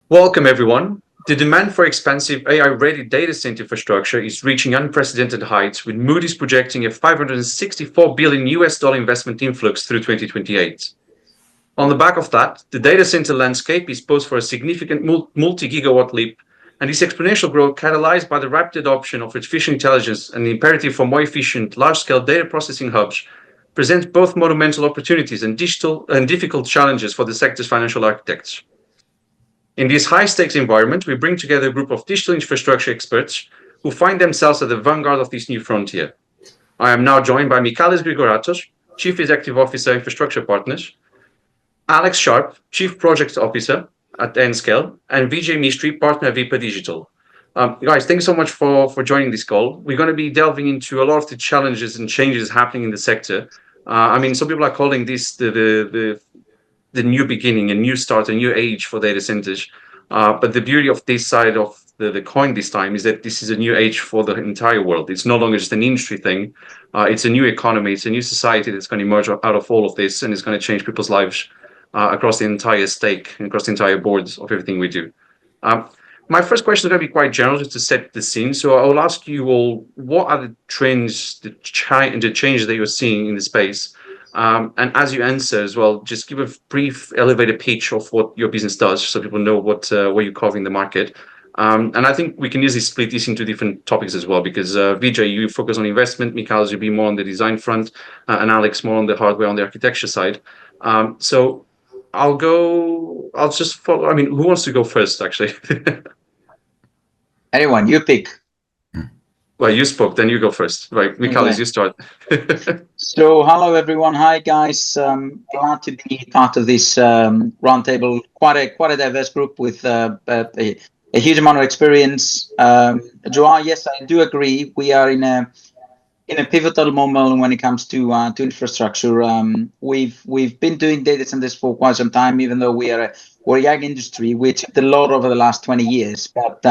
Welcome, everyone. The demand for expansive AI-ready data center infrastructure is reaching unprecedented heights, with Moody's projecting a $564 billion investment influx through 2028. On the back of that, the data center landscape is poised for a significant multi-gigawatt leap, and this exponential growth, catalyzed by the rapid adoption of artificial intelligence and the imperative for more efficient, large-scale data processing hubs, presents both monumental opportunities and difficult challenges for the sector's financial architects. In this high-stakes environment, we bring together a group of digital infrastructure experts who find themselves at the vanguard of this new frontier. I am now joined by Michalis Grigoratos, Chief Executive Officer, Infrastructure Partners, Alex Sharp, Chief Project Officer at Nscale, and Vijay Mistry, Partner at Vipa Digital. Guys, thanks so much for joining this call. We're going to be delving into a lot of the challenges and changes happening in the sector. Some people are calling this the new beginning, a new start, a new age for data centers. But the beauty of this side of the coin this time is that this is a new age for the entire world. It's no longer just an industry thing. It's a new economy. It's a new society that's going to emerge out of all of this, and it's going to change people's lives across the entire stake and across the entire boards of everything we do. My first question is going to be quite general, just to set the scene. So I will ask you all, what are the trends, the changes that you're seeing in the space? And as you answer as well, just give a brief elevator pitch of what your business does, so people know what you cover in the market. And I think we can easily split this into different topics as well, because Vijay, you focus on investment, Michalis, you'll be more on the design front, and Alex more on the hardware, on the architecture side. So I'll just follow. Who wants to go first, actually? Anyone, you pick. Well, you spoke, then you go first. Right, Michalis, you start. So, hello everyone. Hi guys. Glad to be part of this roundtable. Quite a diverse group with a huge amount of experience. Joao, yes, I do agree. We are in a pivotal moment when it comes to infrastructure. We've been doing data centers for quite some time, even though we're a young industry, which did a lot over the last 20 years. But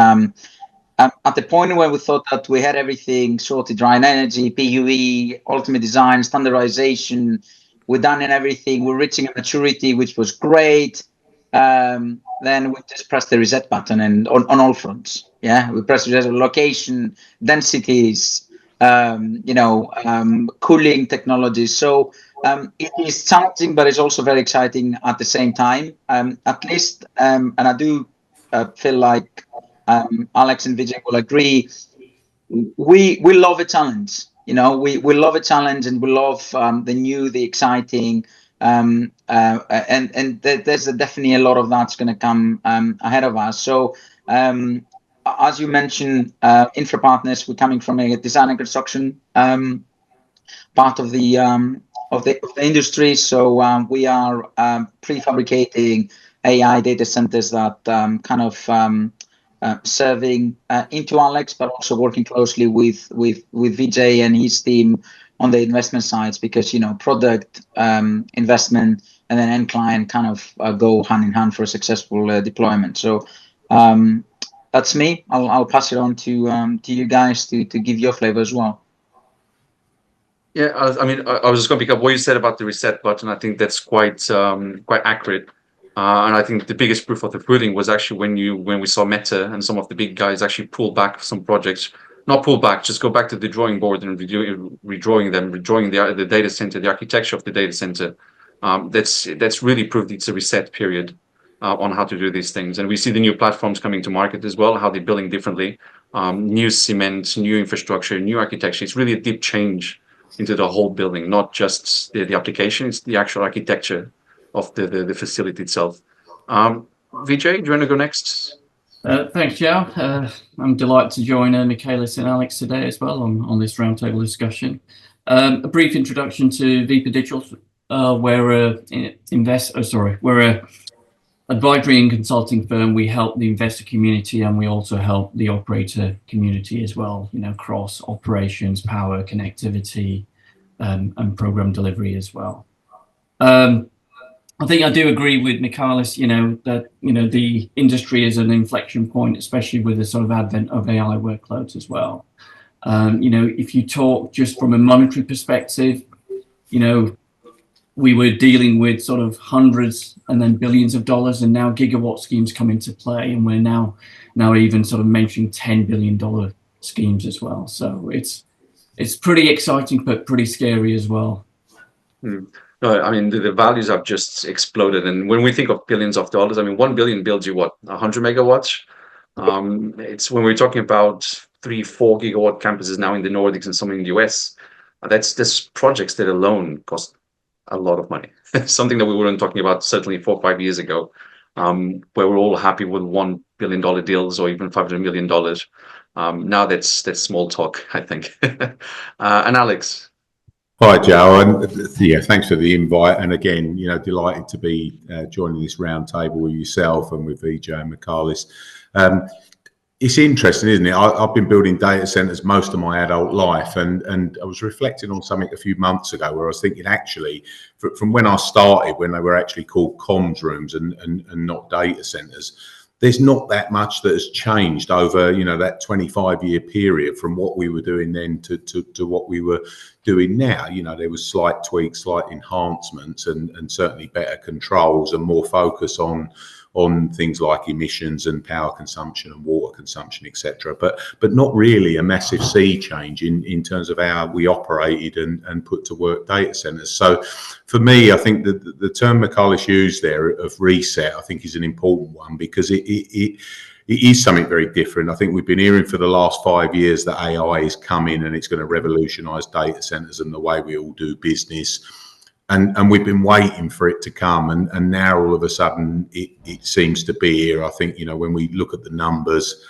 at the point where we thought that we had everything sorted, right? Energy, PUE, ultimate design, standardization, we're done in everything. We're reaching a maturity, which was great. Then we just pressed the reset button, and on all fronts. Yeah, we pressed reset, location, densities, cooling technologies. So it is challenging, but it's also very exciting at the same time. At least, and I do feel like Alex and Vijay will agree. We love a challenge. We love a challenge, and we love the new, the exciting, and there's definitely a lot of that's going to come ahead of us. So as you mentioned, Infra Partners, we're coming from a design and construction part of the industry. So we are prefabricating AI data centers that serving into Alex, but also working closely with Vijay and his team on the investment sides, because product investment and then end client go hand in hand for a successful deployment. So that's me. I'll pass it on to you guys to give your flavor as well. Yeah, I was just going to pick up what you said about the reset button. I think that's quite accurate. And I think the biggest proof of the pudding was actually when we saw Meta and some of the big guys actually pull back some projects. Not pull back, just go back to the drawing board and redrawing the data center, the architecture of the data center. That's really proved it's a reset period on how to do these things. And we see the new platforms coming to market as well, how they're building differently. New cement, new infrastructure, new architecture. It's really a deep change into the whole building, not just the application, it's the actual architecture of the facility itself. Vijay, do you want to go next? Thanks, Joe. I'm delighted to join Michalis and Alex today as well on this roundtable discussion. A brief introduction to Vipa Digital. We're a advisory and consulting firm. We help the investor community, and we also help the operator community as well, across operations, power, connectivity, and program delivery as well. I think I do agree with Michalis, that, the industry is an inflection point, especially with the sort of advent of AI workloads as well. If you talk just from a monetary perspective, we were dealing with sort of hundreds and then billions of dollars, and now gigawatt schemes come into play, and we're now even sort of mentioning $10 billion schemes as well. So it's pretty exciting, but pretty scary as well. No, I mean, the values have just exploded. And when we think of billions of dollars, I mean, 1 billion builds you what, 100 megawatts? It's when we're talking about 3-4 gigawatt campuses now in the Nordics and some in the US, that's projects that alone cost a lot of money. Something that we weren't talking about certainly 4 or 5 years ago, where we're all happy with $1 billion deals or even $500 million. Now that's small talk, I think. And Alex. Hi, Joe, and yeah, thanks for the invite. And again, delighted to be joining this roundtable with yourself and with Vijay and Michalis. It's interesting, isn't it? I've been building data centers most of my adult life, and I was reflecting on something a few months ago where I was thinking, actually, from when I started, when they were actually called comms rooms and not data centers, there's not that much that has changed over that 25-year period from what we were doing then to what we were doing now. There was slight tweaks, slight enhancements, and certainly better controls and more focus on things like emissions and power consumption and water consumption, etc. But not really a massive sea change in terms of how we operated and put to work data centers. So for me, I think the term Michalis used there of reset, I think is an important one, because it is something very different. I think we've been hearing for the last 5 years that AI is coming and it's going to revolutionize data centers and the way we all do business. And we've been waiting for it to come, and now all of a sudden it seems to be here. I think when we look at the numbers,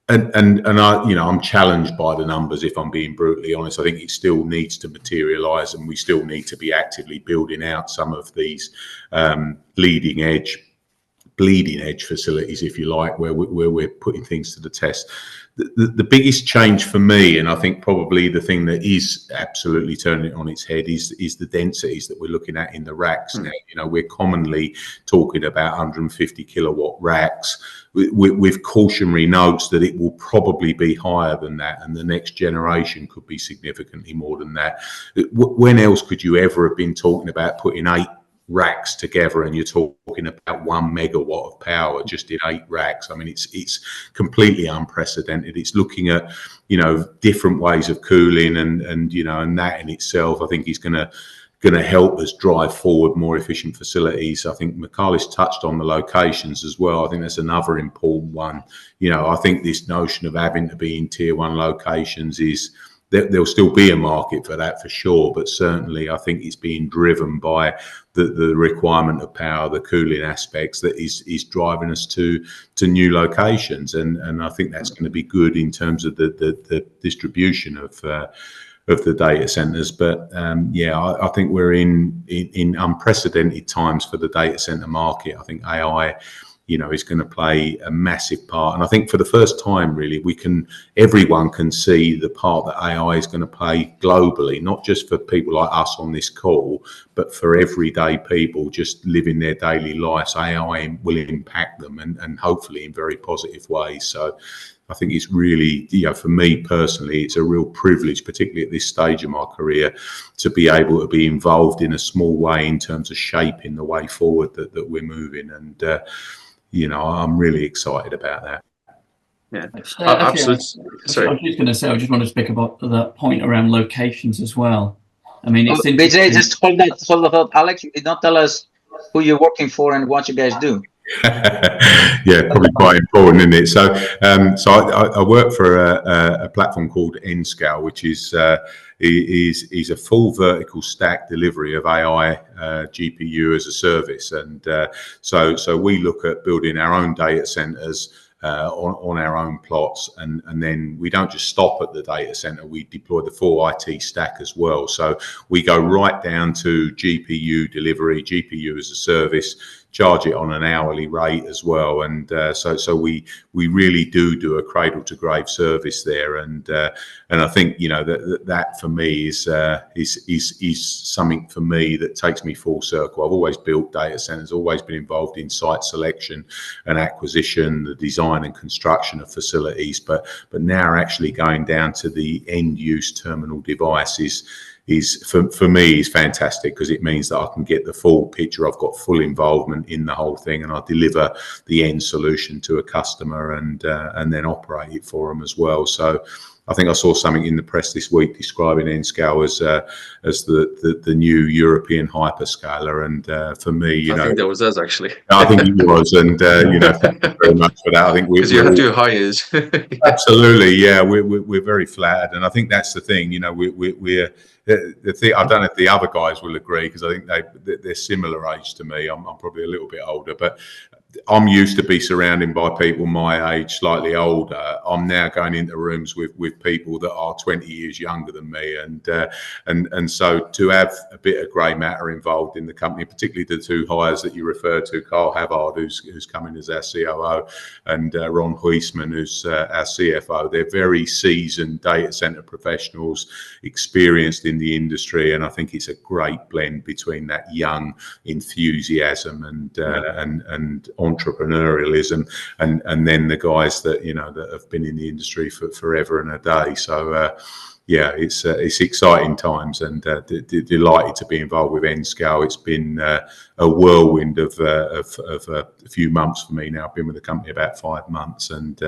and I'm challenged by the numbers, if I'm being brutally honest. I think it still needs to materialise, and we still need to be actively building out some of these bleeding edge facilities, if you like, where we're putting things to the test. The biggest change for me, and I think probably the thing that is absolutely turning it on its head, is the densities that we're looking at in the racks now. We're commonly talking about 150 kilowatt racks with cautionary notes that it will probably be higher than that, and the next generation could be significantly more than that. When else could you ever have been talking about putting 8 racks together and you're talking about 1 megawatt of power just in 8 racks? I mean, it's completely unprecedented. It's looking at different ways of cooling and that in itself, I think, is going to help us drive forward more efficient facilities. I think Michalis touched on the locations as well. I think that's another important one. I think this notion of having to be in tier 1 locations is there'll still be a market for that, for sure, but certainly I think it's being driven by the requirement of power, the cooling aspects that is driving us to new locations, and I think that's going to be good in terms of the distribution of the data centers. But I think we're in unprecedented times for the data center market. I think AI is going to play a massive part. And I think for the first time, really, everyone can see the part that AI is going to play globally, not just for people like us on this call, but for everyday people just living their daily lives. AI will impact them and hopefully in very positive ways. So I think it's really, for me personally, it's a real privilege, particularly at this stage of my career, to be able to be involved in a small way in terms of shaping the way forward that we're moving. And, I'm really excited about that. Yeah, absolutely. Sorry. I was just going to say, I just wanted to speak about that point around locations as well. I mean, it's Vijay, just hold that thought. Alex, you did not tell us who you're working for and what you guys do. Yeah, probably quite important, isn't it? So, I work for a platform called N-Scale, which is a full vertical stack delivery of AI GPU as a service, and so we look at building our own data centers on our own plots, and then we don't just stop at the data center, we deploy the full IT stack as well. So we go right down to GPU delivery, GPU as a service, charge it on an hourly rate as well. And so we really do a cradle to grave service there. And I think, you know, that for me is something for me that takes me full circle. I've always built data centers, always been involved in site selection and acquisition, the design and construction of facilities, but now actually going down to the end use terminal devices is for me is fantastic, because it means that I can get the full picture. I've got full involvement in the whole thing, and I deliver the end solution to a customer and then operate it for them as well. So I think I saw something in the press this week describing Enscale as the new European hyperscaler, and for me, you know, I think that was us actually. I think it was, and you know, thank you very much for that. I think because you have to hire us. Absolutely, yeah, we're very flattered, and I think that's the thing. You know, we're the thing. I don't know if the other guys will agree, because I think they're similar age to me. I'm probably a little bit older, but I'm used to be surrounded by people my age, slightly older. I'm now going into rooms with people that are 20 years younger than me, and so to have a bit of grey matter involved in the company, particularly the two hires that you referred to, Carl Havard, who's coming as our COO, and Ron Huisman, who's our CFO. They're very seasoned data center professionals, experienced in the industry, and I think it's a great blend between that young enthusiasm and entrepreneurialism, and then the guys that, you know, that have been in the industry for forever and a day. So yeah, it's exciting times, and delighted to be involved with Enscale. It's been a whirlwind of a few months for me now. I've been with the company about 5 months, and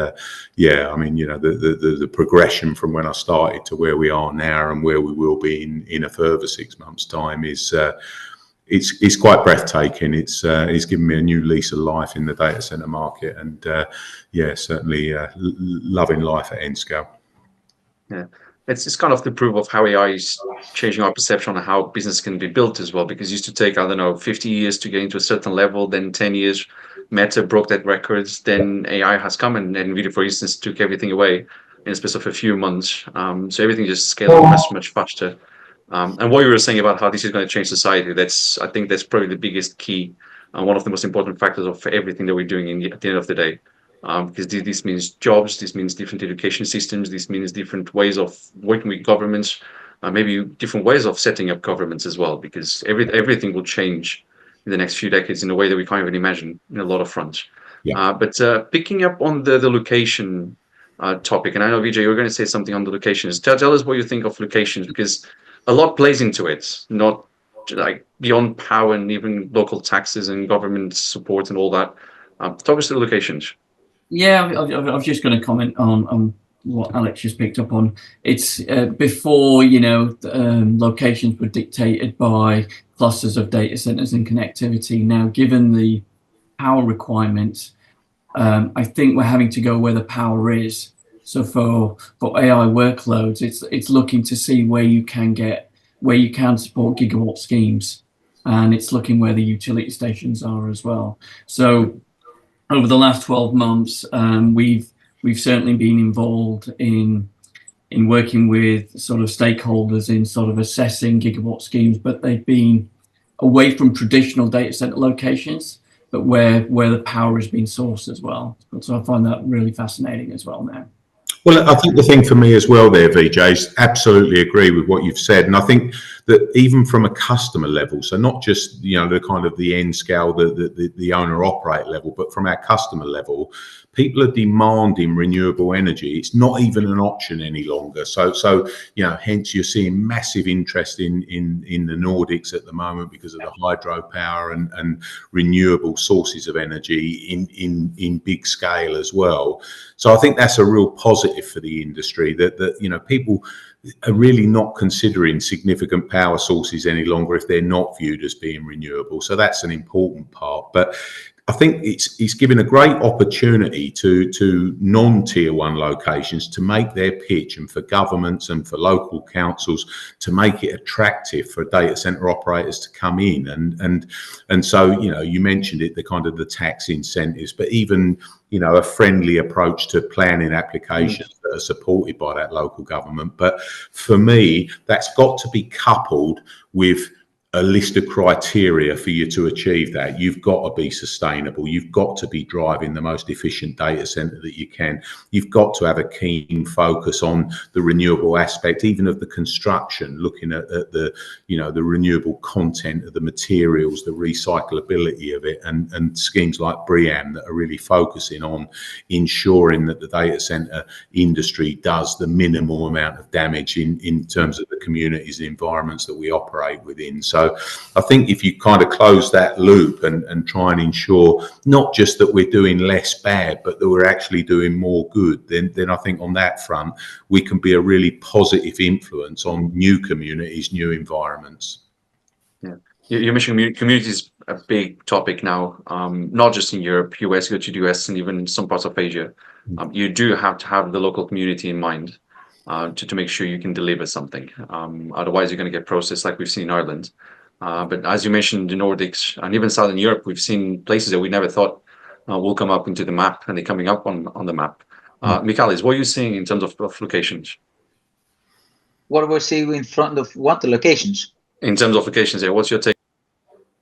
yeah, I mean, you know, the progression from when I started to where we are now and where we will be in a further 6 months' time is it's quite breathtaking. It's given me a new lease of life in the data center market, and yeah, certainly loving life at Enscale. Yeah. It's kind of the proof of how AI is changing our perception on how business can be built as well, because it used to take, I don't know, 50 years to get into a certain level, then 10 years, Meta broke that record, then AI has come, and NVIDIA, for instance, took everything away in a space of a few months. So everything just scaled much faster. And what you were saying about how this is going to change society, I think that's probably the biggest key, one of the most important factors of everything that we're doing at the end of the day. Because this means jobs, this means different education systems, this means different ways of working with governments, maybe different ways of setting up governments as well, because everything will change in the next few decades in a way that we can't even imagine in a lot of fronts. Yeah. But picking up on the location topic, and I know, Vijay, you're going to say something on the locations. Tell us what you think of locations, because a lot plays into it, not like beyond power and even local taxes and government support and all that. Talk us to the locations. Yeah, I was just going to comment on what Alex just picked up on. It's before, you know, locations were dictated by clusters of data centers and connectivity. Now, given the power requirements, I think we're having to go where the power is. So for AI workloads, it's looking to see where you can support gigawatt schemes, and it's looking where the utility stations are as well. So over the last 12 months, we've certainly been involved in working with sort of stakeholders in sort of assessing gigawatt schemes, but they've been away from traditional data center locations, but where the power has been sourced as well. So I find that really fascinating as well now. Well, I think the thing for me as well there, Vijay, is absolutely agree with what you've said. And I think that even from a customer level, so not just, you know, the kind of the end scale, the owner operate level, but from our customer level, people are demanding renewable energy. It's not even an option any longer. So you know, hence you're seeing massive interest in the Nordics at the moment because of the hydropower and renewable sources of energy in big scale as well. So I think that's a real positive for the industry, that you know, people are really not considering significant power sources any longer if they're not viewed as being renewable. So that's an important part. But I think it's given a great opportunity to non-tier one locations to make their pitch, and for governments and for local councils to make it attractive for data center operators to come in. And so, you know, you mentioned it, the kind of the tax incentives, but even, you know, a friendly approach to planning applications that are supported by that local government. But for me, that's got to be coupled with a list of criteria for you to achieve that. You've got to be sustainable. You've got to be driving the most efficient data center that you can. You've got to have a keen focus on the renewable aspect, even of the construction, looking at the, you know, the renewable content of the materials, the recyclability of it, and schemes like BREEAM that are really focusing on ensuring that the data center industry does the minimal amount of damage in terms of the communities and environments that we operate within. So I think if you kind of close that loop and try and ensure not just that we're doing less bad, but that we're actually doing more good, then I think on that front, we can be a really positive influence on new communities, new environments. Yeah, you mentioned communities, a big topic now, not just in Europe, US, go to the US, and even some parts of Asia. You do have to have the local community in mind to make sure you can deliver something. Otherwise, you're going to get processed like we've seen in Ireland. But as you mentioned, the Nordics and even Southern Europe, we've seen places that we never thought will come up into the map, and they're coming up on the map. Michalis, what are you seeing in terms of locations? What we're seeing in front of what the locations? In terms of locations, yeah, what's your take?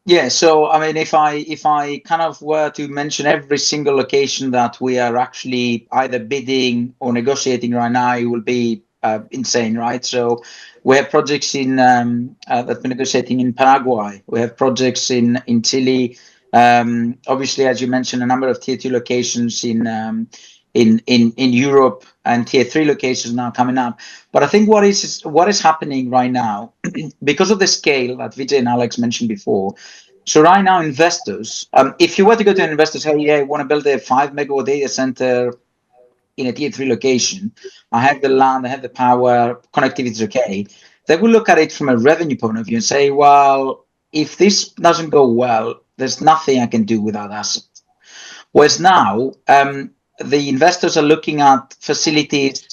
Yeah, so I mean, if I kind of were to mention every single location that we are actually either bidding or negotiating right now, it will be insane, right? So we have projects in that we're negotiating in Paraguay. We have projects in Chile. Obviously, as you mentioned, a number of tier 2 locations in Europe, and tier 3 locations now coming up. But I think what is happening right now, because of the scale that Vijay and Alex mentioned before. So right now, investors, if you were to go to an investor, say, yeah, I want to build a 5 megawatt data center in a tier 3 location, I have the land, I have the power, connectivity is okay. They will look at it from a revenue point of view and say, well, if this doesn't go well, there's nothing I can do with that asset. Whereas now, the investors are looking at facilities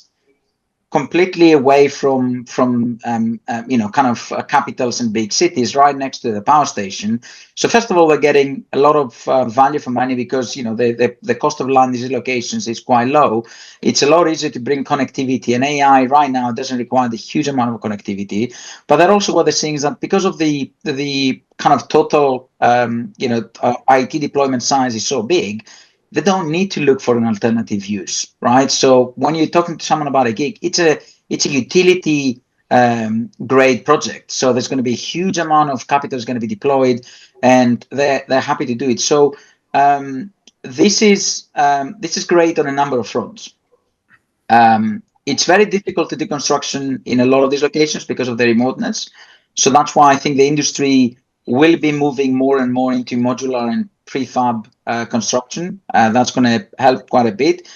completely away from kind of capitals and big cities, right next to the power station. So first of all, we're getting a lot of value for money because the cost of land in these locations is quite low. It's a lot easier to bring connectivity, and AI right now doesn't require the huge amount of connectivity. But they're also, what they're seeing is that because of the kind of total IT deployment size is so big, they don't need to look for an alternative use, right? So when you're talking to someone about a gig, it's a utility grade project. So there's going to be a huge amount of capital is going to be deployed, and they're happy to do it. So this is great on a number of fronts. It's very difficult to do construction in a lot of these locations because of the remoteness. So that's why I think the industry will be moving more and more into modular and prefab construction. That's going to help quite a bit.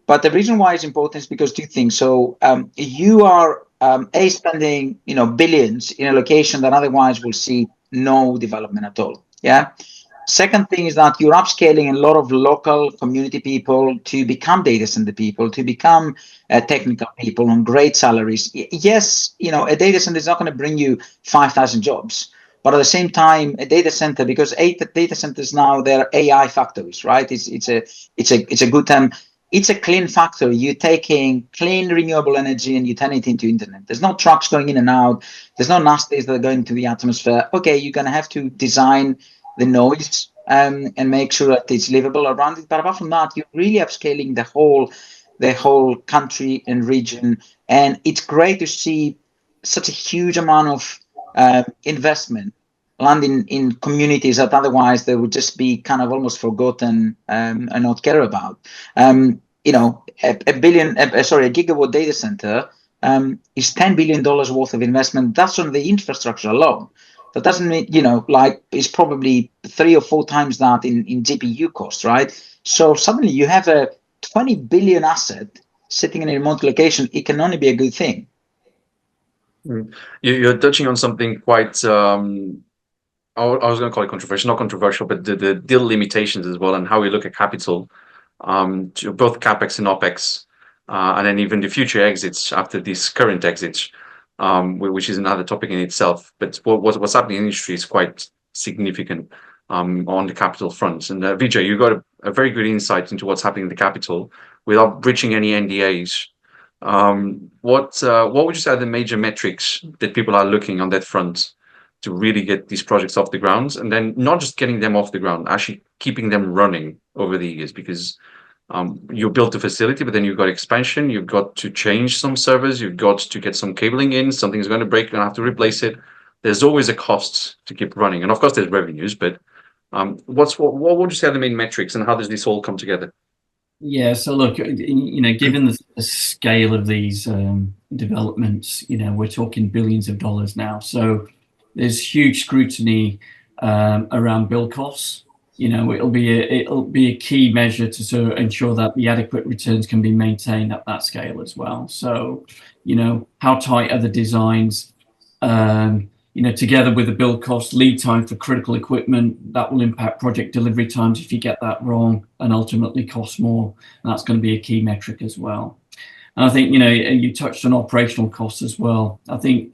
But the reason why it's important is because two things. So you are spending billions in a location that otherwise will see no development at all. Yeah. Second thing is that you're upscaling a lot of local community people to become data center people, to become technical people on great salaries. Yes, a data center is not going to bring you 5,000 jobs. But at the same time, a data center, because data centers now, they're AI factories, right? It's a good term. It's a clean factory. You're taking clean renewable energy and you turn it into internet. There's no trucks going in and out. There's no nasties that are going to the atmosphere. Okay, you're going to have to design the noise and make sure that it's livable around it. But apart from that, you're really upscaling the whole country and region. And it's great to see such a huge amount of investment landing in communities that otherwise they would just be kind of almost forgotten and not care about. A gigawatt data center is $10 billion worth of investment. That's on the infrastructure alone. That doesn't mean, it's probably 3 or 4 times that in GPU cost, right? So suddenly you have a 20 billion asset sitting in a remote location. It can only be a good thing. You're touching on something quite, I was going to call it controversial, not controversial, but the deal limitations as well, and how we look at capital, to both capex and opex, and then even the future exits after these current exits, which is another topic in itself. But what's happening in the industry is quite significant on the capital front. And Vijay, you got a very good insight into what's happening in the capital without breaching any NDAs. What would you say are the major metrics that people are looking on that front to really get these projects off the ground, and then not just getting them off the ground, actually keeping them running over the years, because you built a facility, but then you've got expansion, you've got to change some servers, you've got to get some cabling in, something's going to break, you're going to have to replace it. There's always a cost to keep running. And of course there's revenues, but what would you say are the main metrics, and how does this all come together? Yeah, so look, given the scale of these developments, we're talking billions of dollars now. So there's huge scrutiny around build costs. It'll be a key measure to sort of ensure that the adequate returns can be maintained at that scale as well. So, how tight are the designs? Together with the build cost, lead time for critical equipment, that will impact project delivery times if you get that wrong, and ultimately cost more. And that's going to be a key metric as well. And I think, you touched on operational costs as well. I think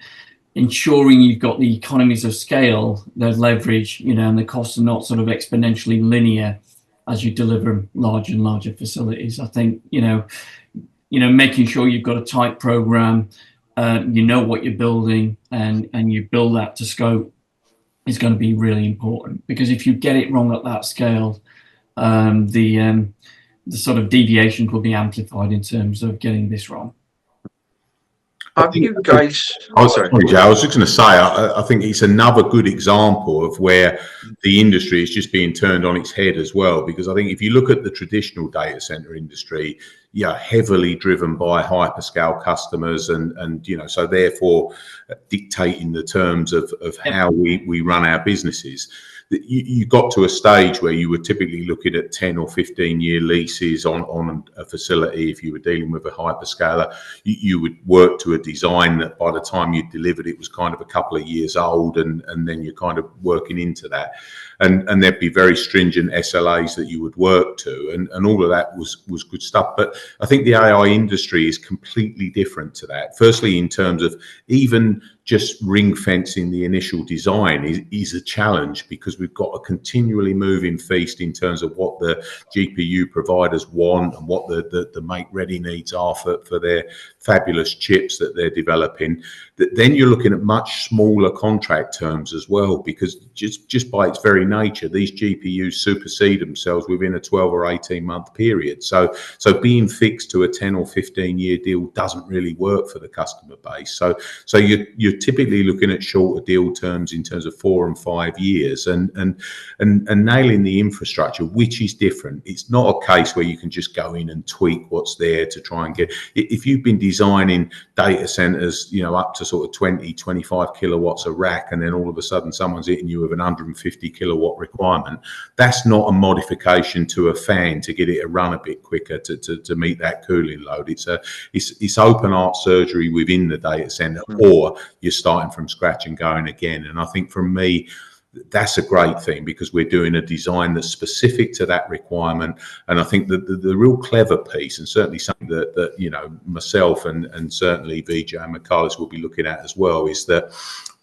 ensuring you've got the economies of scale, there's leverage, and the costs are not sort of exponentially linear as you deliver larger and larger facilities. I think, making sure you've got a tight program, what you're building, and you build that to scope is going to be really important, because if you get it wrong at that scale, the sort of deviations will be amplified in terms of getting this wrong. Have you guys? Sorry, Joe, I was just going to say, I think it's another good example of where the industry is just being turned on its head as well. Because I think if you look at the traditional data center industry, heavily driven by hyperscale customers, and so therefore dictating the terms of how we run our businesses. You got to a stage where you were typically looking at 10 or 15-year leases on a facility. If you were dealing with a hyperscaler, you would work to a design that by the time you delivered it was kind of a couple of years old, and then you're kind of working into that. And there'd be very stringent SLAs that you would work to, and all of that was good stuff. But I think the AI industry is completely different to that. Firstly, in terms of even just ring fencing the initial design is a challenge, because we've got a continually moving feast in terms of what the GPU providers want and what the make ready needs are for their fabulous chips that they're developing. Then you're looking at much smaller contract terms as well, because just by its very nature, these GPUs supersede themselves within a 12 or 18 month period. So being fixed to a 10 or 15-year deal doesn't really work for the customer base. So you're typically looking at shorter deal terms in terms of 4 and 5 years, and nailing the infrastructure, which is different. It's not a case where you can just go in and tweak what's there to try and get. If you've been designing data centers, up to sort of 20, 25 kilowatts a rack, and then all of a sudden someone's hitting you with an 150 kilowatt requirement, that's not a modification to a fan to get it to run a bit quicker to meet that cooling load. It's open heart surgery within the data center, or you're starting from scratch and going again. And I think for me, that's a great thing, because we're doing a design that's specific to that requirement. And I think that the real clever piece, and certainly something that myself and certainly Vijay and Michalis will be looking at as well, is that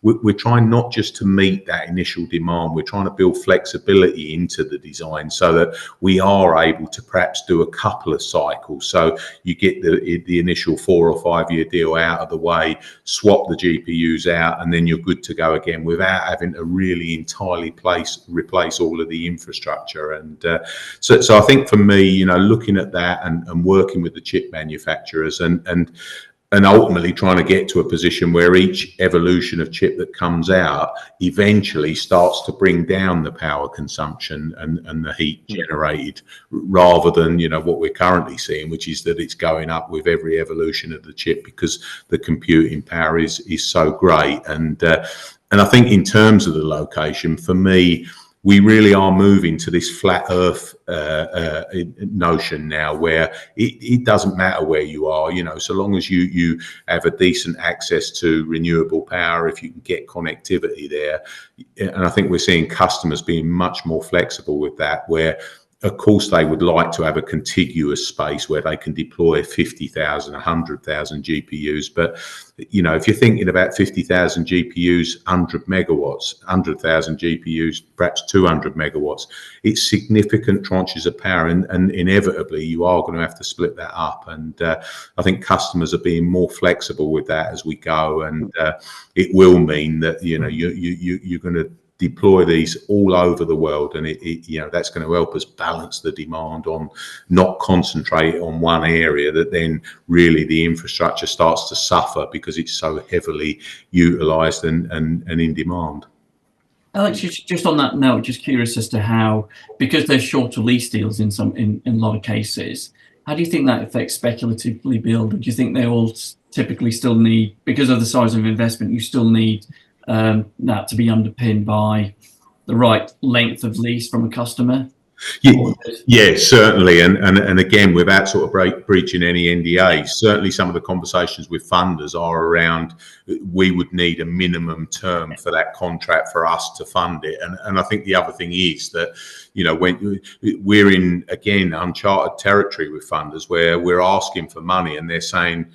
we're trying not just to meet that initial demand, we're trying to build flexibility into the design so that we are able to perhaps do a couple of cycles. So you get the initial 4 or 5 year deal out of the way, swap the GPUs out, and then you're good to go again without having to really entirely replace all of the infrastructure. And so I think for me, looking at that and working with the chip manufacturers and ultimately trying to get to a position where each evolution of chip that comes out eventually starts to bring down the power consumption and the heat generated, rather than what we're currently seeing, which is that it's going up with every evolution of the chip because the computing power is so great. And I think in terms of the location, for me, we really are moving to this flat earth notion now, where it doesn't matter where you are, so long as you have a decent access to renewable power, if you can get connectivity there. And I think we're seeing customers being much more flexible with that, where of course, they would like to have a contiguous space where they can deploy 50,000, 100,000 GPUs. But, you know, if you're thinking about 50,000 GPUs, 100 megawatts, 100,000 GPUs, perhaps 200 megawatts, it's significant tranches of power. And inevitably, you are going to have to split that up. And I think customers are being more flexible with that as we go. And it will mean that, you know, you're going to deploy these all over the world, and you know, that's going to help us balance the demand on, not concentrate on one area that then really the infrastructure starts to suffer because it's so heavily utilized and in demand. Alex, just on that note, just curious as to how, because there's shorter lease deals in a lot of cases, how do you think that affects speculatively build? Do you think they all typically still need, because of the size of investment, you still need that to be underpinned by the right length of lease from a customer? Yeah, certainly. And again, without sort of breaching any NDAs, certainly some of the conversations with funders are around, we would need a minimum term for that contract for us to fund it. And I think the other thing is that, you know, when we're in, again, uncharted territory with funders where we're asking for money and they're saying,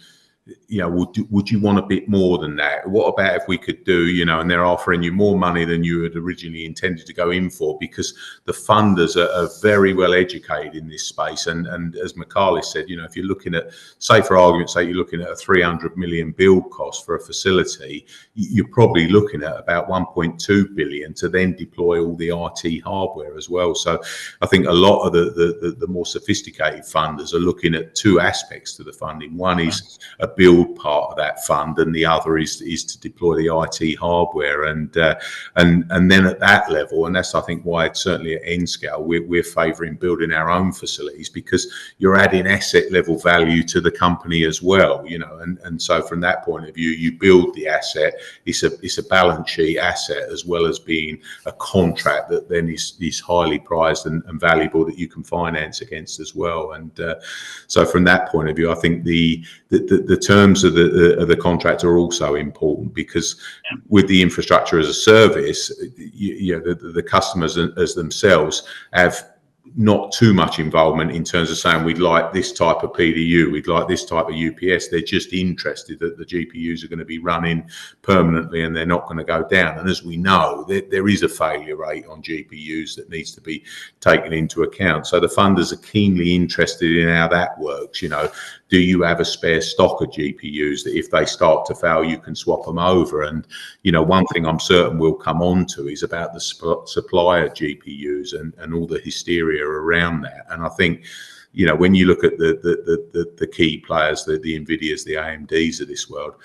you know, would you want a bit more than that? What about if we could do, you know, and they're offering you more money than you had originally intended to go in for, because the funders are very well educated in this space. And as Michalis said, you know, if you're looking at, say for argument's sake, you're looking at a 300 million build cost for a facility, you're probably looking at about 1.2 billion to then deploy all the IT hardware as well. So I think a lot of the more sophisticated funders are looking at two aspects to the funding. One is a build part of that fund, and the other is to deploy the IT hardware, and then at that level, and that's I think why it's certainly at N-Scale we're favouring building our own facilities, because you're adding asset level value to the company as well, you know, and so from that point of view, you build the asset, it's a balance sheet asset as well as being a contract that then is highly prized and valuable that you can finance against as well. And so from that point of view, I think the terms of the contract are also important, because with the infrastructure as a service, you know, the customers as themselves have not too much involvement in terms of saying we'd like this type of PDU, we'd like this type of UPS. They're just interested that the GPUs are going to be running permanently and they're not going to go down. And as we know, there is a failure rate on GPUs that needs to be taken into account. So the funders are keenly interested in how that works. You know, do you have a spare stock of GPUs that if they start to fail, you can swap them over? And, you know, one thing I'm certain we'll come on to is about the supply of GPUs and all the hysteria around that. And I think, you know, when you look at the key players, the NVIDIAs, the AMDs of this world,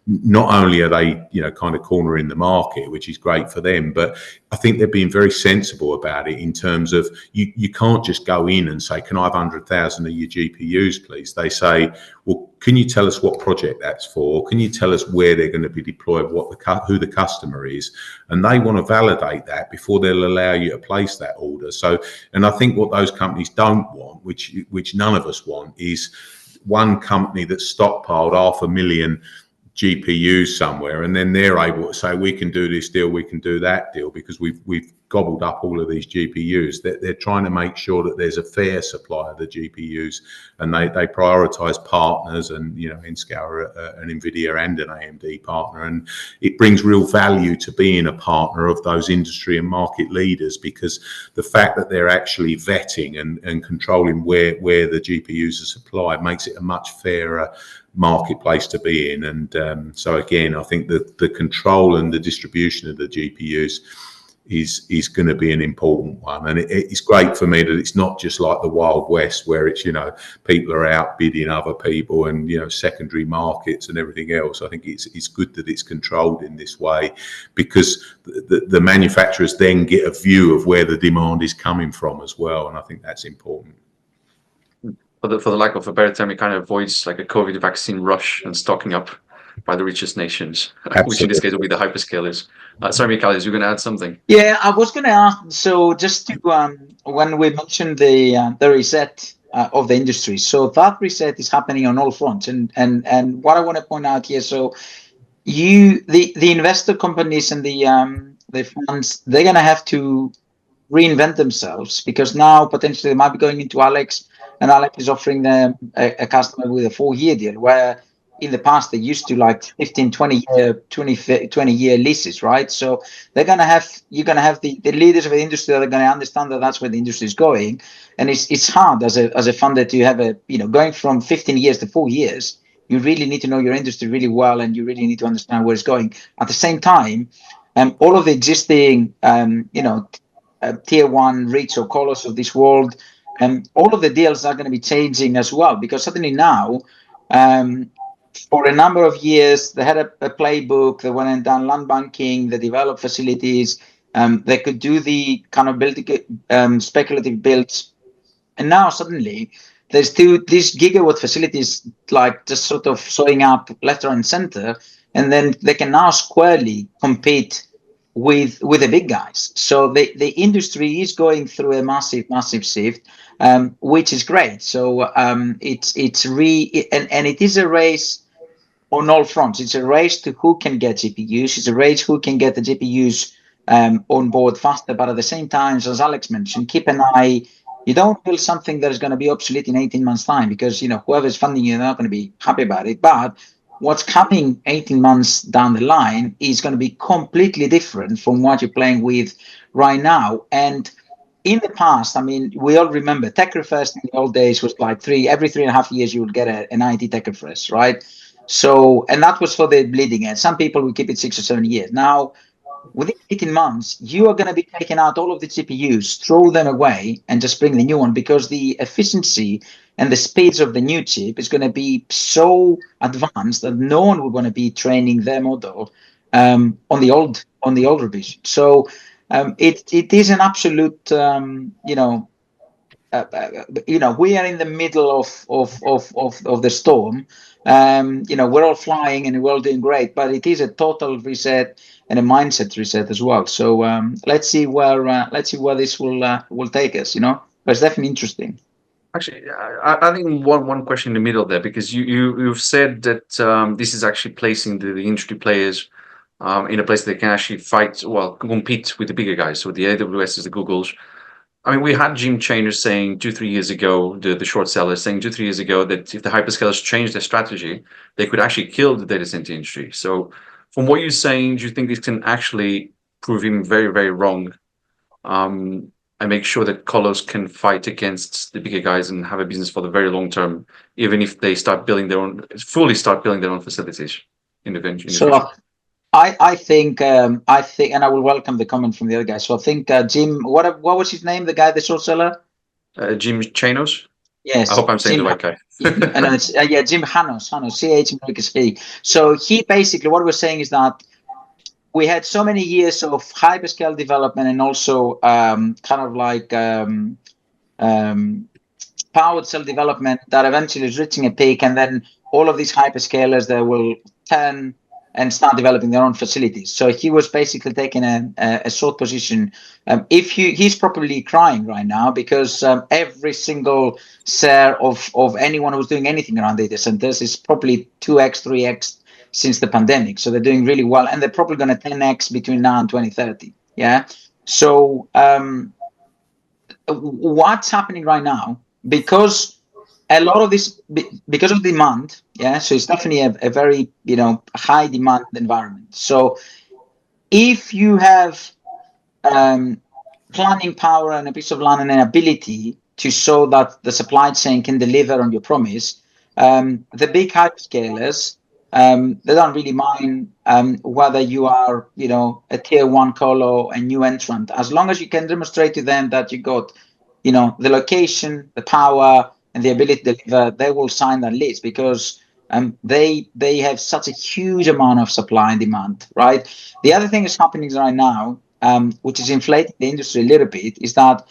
not only are they, you know, kind of cornering the market, which is great for them, but I think they're being very sensible about it in terms of you can't just go in and say, can I have 100,000 of your GPUs, please? They say, well, can you tell us what project that's for? Can you tell us where they're going to be deployed, who the customer is? And they want to validate that before they'll allow you to place that order. So, and I think what those companies don't want, which none of us want, is one company that's stockpiled 500,000 GPUs somewhere, and then they're able to say, we can do this deal, we can do that deal, because we've gobbled up all of these GPUs. They're trying to make sure that there's a fair supply of the GPUs, and they prioritize partners, and, you know, N-Scale, an NVIDIA and an AMD partner, and it brings real value to being a partner of those industry and market leaders, because the fact that they're actually vetting and controlling where the GPUs are supplied makes it a much fairer marketplace to be in. And so again, I think that the control and the distribution of the GPUs is going to be an important one. And it's great for me that it's not just like the Wild West, where it's, you know, people are outbidding other people and, you know, secondary markets and everything else. I think it's good that it's controlled in this way, because the manufacturers then get a view of where the demand is coming from as well. And I think that's important. For the lack of a better term, it kind of avoids like a COVID vaccine rush and stocking up by the richest nations, which in this case will be the hyperscalers. Sorry, Michalis, you're going to add something? Yeah, I was going to ask. So just to when we mentioned the reset of the industry, so that reset is happening on all fronts. And what I want to point out here, so the investor companies and the funds, they're going to have to reinvent themselves, because now potentially they might be going into Alex, and Alex is offering them a customer with a 4-year deal, where in the past they used to like 15, 20 year leases, right? So you're going to have the leaders of the industry that are going to understand that that's where the industry is going. And it's hard as a funder to have going from 15 years to 4 years. You really need to know your industry really well, and you really need to understand where it's going. At the same time, all of the existing, tier one REITs or colos of this world, all of the deals are going to be changing as well, because suddenly now, for a number of years, they had a playbook. They went and done land banking. They developed facilities. They could do the kind of speculative builds. And now suddenly, there's these gigawatt facilities like just sort of showing up left, right, and center. And then they can now squarely compete with the big guys. So the industry is going through a massive shift, which is great. So and it is a race on all fronts. It's a race to who can get GPUs. It's a race who can get the GPUs on board faster. But at the same time, as Alex mentioned, keep an eye. You don't build something that is going to be obsolete in 18 months' time, because whoever's funding you, they're not going to be happy about it. But what's coming 18 months down the line is going to be completely different from what you're playing with right now. And in the past, I mean, we all remember tech refresh in the old days was like every 3.5 years you would get an IT tech refresh, right? So, and that was for the bleeding edge. Some people will keep it 6 or 7 years. Now, within 18 months, you are going to be taking out all of the GPUs, throw them away, and just bring the new one, because the efficiency and the speeds of the new chip is going to be so advanced that no one will going to be training their model on the old revision. So it is an absolute we are in the middle of the storm. We're all flying and we're all doing great, but it is a total reset and a mindset reset as well. So let's see where this will take us. But it's definitely interesting. Actually, I think one question in the middle there, because you've said that this is actually placing the industry players in a place they can actually compete with the bigger guys, so the AWSs, the Googles. I mean, we had Jim Chainer saying 2-3 years ago, the short sellers saying 2-3 years ago, that if the hyperscalers changed their strategy, they could actually kill the data center industry. So from what you're saying, do you think this can actually prove him very, very wrong, and make sure that colos can fight against the bigger guys and have a business for the very long term, even if they fully start building their own facilities in the future? I think, and I will welcome the comment from the other guy. So I think Jim, what was his name? The guy, the short seller? Jim Chanos. Yes. I hope I'm saying the right guy. Jim Hanos, CH. So he basically, what we're saying is that we had so many years of hyperscale development, and also powered cell development that eventually is reaching a peak, and then all of these hyperscalers, they will turn and start developing their own facilities. So he was basically taking a short position. He's probably crying right now, because every single share of anyone who's doing anything around data centers is probably 2x, 3x since the pandemic. So they're doing really well, and they're probably going to 10x between now and 2030. Yeah. So what's happening right now, because a lot of this, because of demand, so it's definitely a very high demand environment. So if you have planning power and a piece of land and an ability to show that the supply chain can deliver on your promise, the big hyperscalers, they don't really mind whether you are a tier one colo, a new entrant, as long as you can demonstrate to them that you got the location, the power, and the ability to deliver. They will sign that lease, because they have such a huge amount of supply and demand, right? The other thing that's happening right now, which is inflating the industry a little bit, is that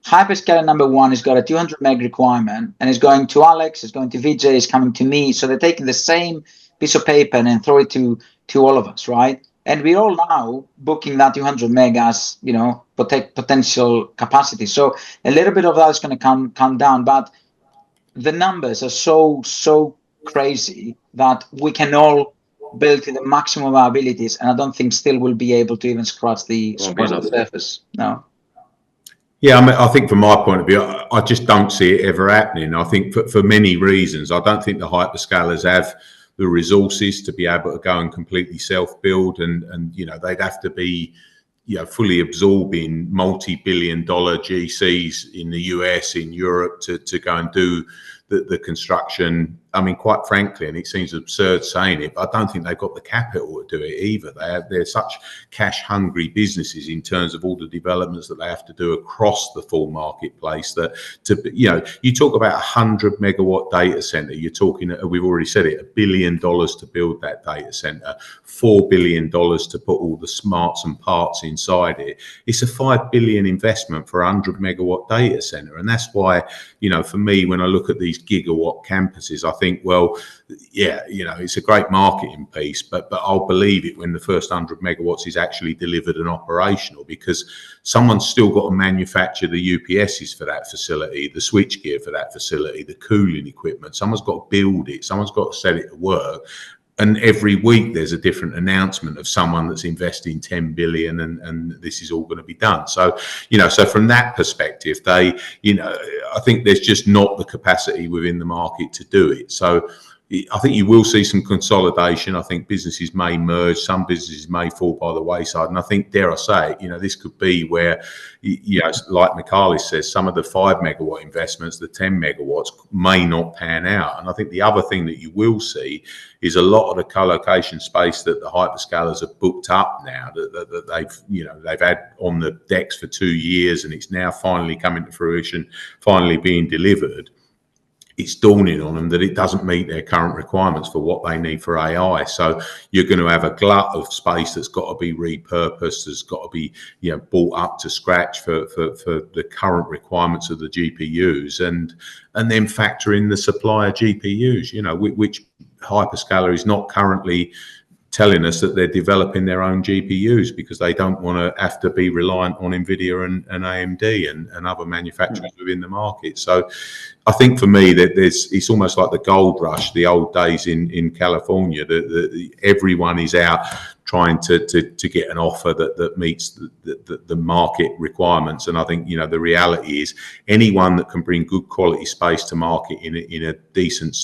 hyperscaler number one has got a 200 meg requirement, and is going to Alex, is going to VJ, is coming to me. So they're taking the same piece of paper and then throw it to all of us, right? And we're all now booking that 200 meg as potential capacity. So a little bit of that is going to come down, but the numbers are so crazy that we can all build to the maximum of our abilities, and I don't think still we'll be able to even scratch the surface. No. Yeah, I mean, I think from my point of view, I just don't see it ever happening. I think for many reasons, I don't think the hyperscalers have the resources to be able to go and completely self-build, and you know, they'd have to be, you know, fully absorbing multi-billion-dollar GCs in the US, in Europe, to go and do the construction. I mean, quite frankly, and it seems absurd saying it, but I don't think they've got the capital to do it either. They're such cash-hungry businesses in terms of all the developments that they have to do across the full marketplace. That, to, you know, you talk about 100 megawatt data center, you're talking, we've already said it, $1 billion to build that data center, $4 billion to put all the smarts and parts inside it. It's a $5 billion investment for a 100 megawatt data center, and that's why, you know, for me, when I look at these gigawatt campuses, I think, well, yeah, you know, it's a great marketing piece, but I'll believe it when the first 100 megawatts is actually delivered and operational, because someone's still got to manufacture the UPSs for that facility, the switchgear for that facility, the cooling equipment. Someone's got to build it, someone's got to set it to work. And every week there's a different announcement of someone that's investing 10 billion and this is all going to be done. So, you know, so from that perspective, they, you know, I think there's just not the capacity within the market to do it. So I think you will see some consolidation. I think businesses may merge, some businesses may fall by the wayside. And I think, dare I say it, you know, this could be where, you know, like Michaelis says, some of the 5 megawatt investments, the 10 megawatts may not pan out. And I think the other thing that you will see is a lot of the co-location space that the hyperscalers have booked up now, that they've, you know, they've had on the decks for 2 years, and it's now finally coming to fruition, finally being delivered. It's dawning on them that it doesn't meet their current requirements for what they need for AI. So you're going to have a glut of space that's got to be repurposed, that's got to be, you know, brought up to scratch for the current requirements of the GPUs, and then factor in the supply of GPUs, you know, which hyperscaler is not currently telling us that they're developing their own GPUs because they don't want to have to be reliant on NVIDIA and AMD and other manufacturers within the market. So I think for me that it's almost like the gold rush, the old days in California, everyone is out trying to get an offer that meets the market requirements. And I think, you know, the reality is anyone that can bring good quality space to market in a decent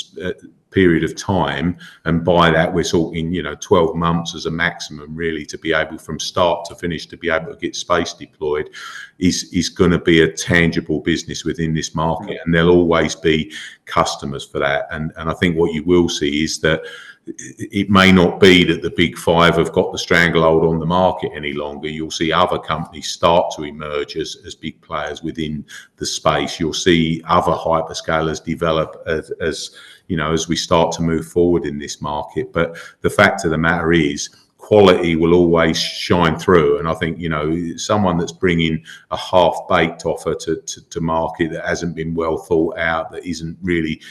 period of time, and by that we're talking, you know, 12 months as a maximum, really, to be able from start to finish to be able to get space deployed, is going to be a tangible business within this market, and there'll always be customers for that. And I think what you will see is that it may not be that the big five have got the stranglehold on the market any longer. You'll see other companies start to emerge as big players within the space. You'll see other hyperscalers develop as you know, as we start to move forward in this market. But the fact of the matter is, quality will always shine through. And I think, you know, someone that's bringing a half-baked offer to market that hasn't been well thought out, that isn't really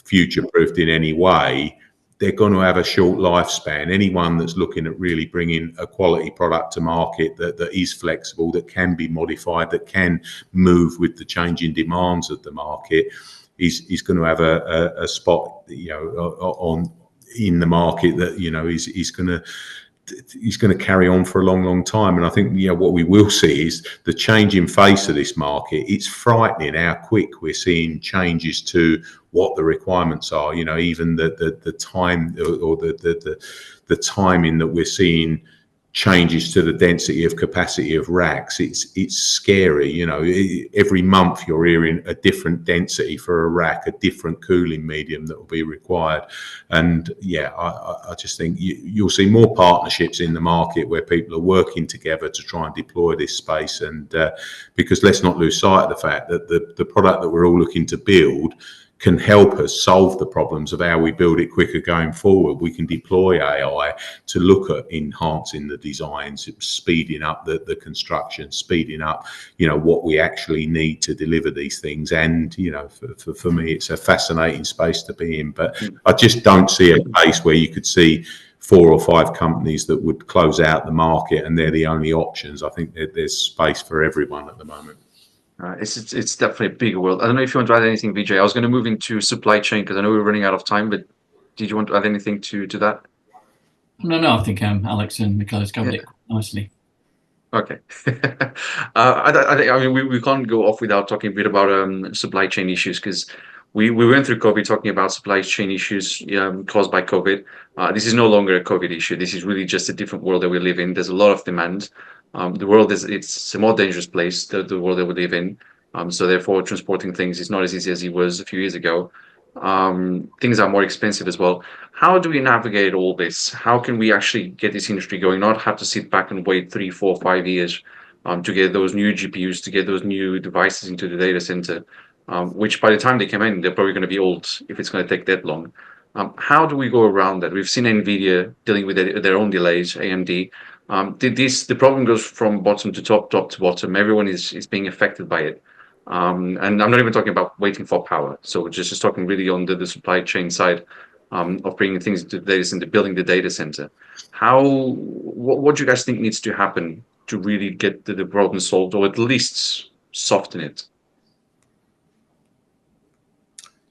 future-proofed in any way, they're going to have a short lifespan. Anyone that's looking at really bringing a quality product to market that is flexible, that can be modified, that can move with the changing demands of the market, is going to have a spot, you know, in the market that, you know, is going to carry on for a long time. And I think, you know, what we will see is the changing face of this market. It's frightening how quick we're seeing changes to what the requirements are. You know, even the time or the timing that we're seeing changes to the density of capacity of racks. It's scary. You know, every month you're hearing a different density for a rack, a different cooling medium that will be required. And yeah, I just think you'll see more partnerships in the market where people are working together to try and deploy this space. And because let's not lose sight of the fact that the product that we're all looking to build can help us solve the problems of how we build it quicker going forward. We can deploy AI to look at enhancing the designs, speeding up the construction, speeding up, you know, what we actually need to deliver these things. And, you know, for me, it's a fascinating space to be in. But I just don't see a case where you could see 4 or 5 companies that would close out the market and they're the only options. I think there's space for everyone at the moment. It's definitely a bigger world. I don't know if you want to add anything, Vijay. I was going to move into supply chain because I know we're running out of time, but did you want to add anything to that? No, I think Alex and Michaelis covered it quite nicely. Okay. I mean, we can't go off without talking a bit about supply chain issues, because we went through COVID talking about supply chain issues caused by COVID. This is no longer a COVID issue. This is really just a different world that we live in. There's a lot of demand. The world it's a more dangerous place, the world that we live in. So therefore, transporting things is not as easy as it was a few years ago. Things are more expensive as well. How do we navigate all this? How can we actually get this industry going, not have to sit back and wait 3, 4, 5 years to get those new GPUs, to get those new devices into the data center, which by the time they come in, they're probably going to be old if it's going to take that long. How do we go around that? We've seen NVIDIA dealing with their own delays, AMD. The problem goes from bottom to top, top to bottom. Everyone is being affected by it. And I'm not even talking about waiting for power. So just talking really on the supply chain side of bringing things to the data center, building the data center. What do you guys think needs to happen to really get the problem solved, or at least soften it?